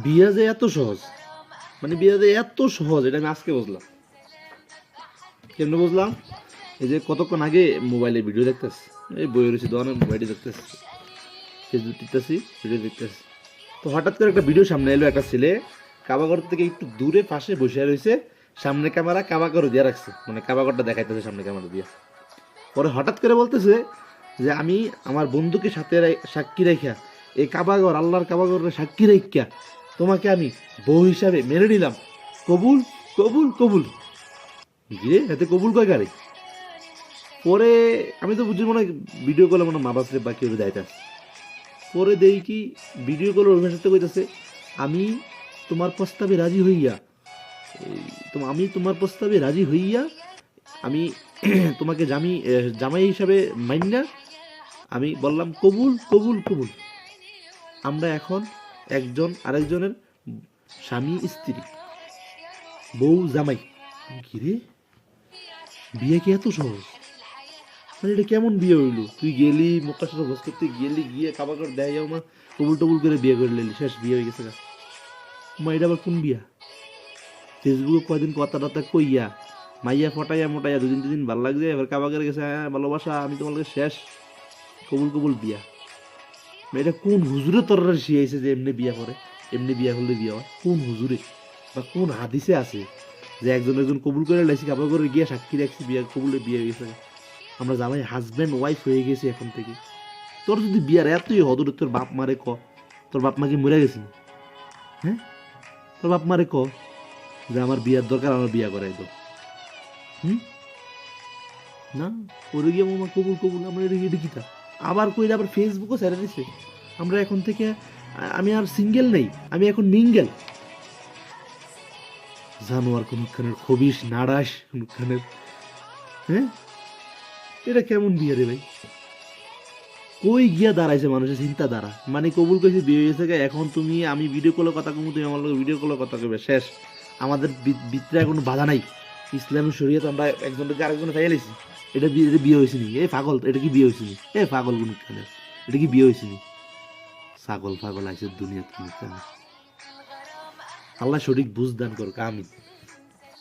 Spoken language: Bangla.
বিয়া যে এত সহজ, মানে বিয়া যে এত সহজ এটা আমি আজকে বুঝলাম। কেমনে বুঝলাম? এই যে কতক্ষণ আগে মোবাইলে ভিডিও দেখতেছি, এই বই রয়েছে দোকানে মোবাইলে দেখতেছি, ফেসবুক টিপতেছি, ভিডিও দেখতেছি। তো হঠাৎ করে একটা ভিডিও সামনে এলো, একটা ছেলে কাবাগর থেকে একটু দূরে পাশে বসে রয়েছে, সামনে ক্যামেরা কাবাগর দিয়ে রাখছে, মানে কাবাগরটা দেখাইতেছে সামনে ক্যামেরা দিয়ে। পরে হঠাৎ করে বলতেছে যে আমি আমার বন্ধুকে সাথে সাক্ষী রেখা এই কাবাগর আল্লাহর কাবাগরের সাক্ষী রেখা তোমাকে আমি বউ হিসাবে মেনে নিলাম, কবুল কবুল কবুল। গিয়ে এতে কবুল কয় গাড়ি। পরে আমি তো বুঝি মনে হয় ভিডিও কলে মনে মা বাসরে বা কেউ দেয়। পরে দেই কি ভিডিও কলের অভিনয় সাথে কইতাছে আমি তোমার প্রস্তাবে রাজি হইয়া আমি তোমার প্রস্তাবে রাজি হইয়া আমি তোমাকে জামাই হিসাবে মাইন্না আমি বললাম কবুল কবুল কবুল। আমরা এখন একজন আরেকজনের স্বামী স্ত্রী, বউ জামাই। ঘিরে বিয়ে কি এত সহজ? মানে এটা কেমন বিয়ে হইলো? তুই গেলি মক্কাশারা ভোজ করতে গেলি, গিয়ে কাবা করে দেয় মা কবুল টবুল করে বিয়ে করে নিলি, শেষ বিয়ে হয়ে গেছে। মা এটা আবার কোন বিয়া? ফেসবুকে কয়দিন কথা টথা কইয়া মাইয়া ফটাইয়া মোটাইয়া দুদিন দুদিন ভালো লাগছে, এবার কাবা করে গেছে, হ্যাঁ ভালোবাসা আমি তোমার কাছে শেষ, কবুল কবুল বিয়া। এটা কোন হুজুরে তোরা শিখাইছে যে এমনি বিয়া করে, এমনি বিয়া করলে বিয়া হয়? কোন হুজুরে বা কোন হাদিসে আছে যে একজন একজন কবুল করে লাইছি কাবা করে গিয়া সাক্ষী রাখছি বিয়া কবুলে বিয়ে হয়ে গেছে? আমরা জামাই হাজব্যান্ড ওয়াইফ হয়ে গেছি এখন থেকে। তোর যদি বিয়ার এতই হদর, তোর বাপ মারে ক, তোর বাপ মা কি মরে গেছে? হ্যাঁ, তোর বাপ মারে ক যে আমার বিয়ার দরকার, আমার বিয়া করাই তো। না, ওরে গিয়ে মামা কবুল কবুল, আমরা এটা কি তা আবার কইলে আবার ফেসবুকও ছেড়ে দিছে। আমরা এখন থেকে আমি আর সিঙ্গেল নেই, আমি এখন মিঙ্গেল। জানোয়ার কোনখানের, খবিস নাড়াস কোনখানের। হ্যাঁ, এটা কেমন বিয়ে রে ভাই? কই গিয়া দাঁড়াইছে মানুষের চিন্তা দ্বারা? মানে কবুল কইছে বিয়ে হয়েছে, এখন তুমি আমি ভিডিও কলে কথা কমু, তুমি আমার লোক ভিডিও কলে কথা কইবে, শেষ। আমাদের ভিতরে কোনো বাধা নাই। ইসলামী শরীয়ত আমরা একজনকে আরেকজনে চাইয়া লাইছি, এটা বিয়ে হয়েছে নি? এ পাগল, এটা কি বিয়ে হয়েছে নি? এ পাগল কোনখানে, এটা কি বিয়ে হয়েছে নি? ছাগল পাগল আইছে দুনিয়া কোনখানে। আল্লাহ সঠিক বুঝ দান করুক, আমিন।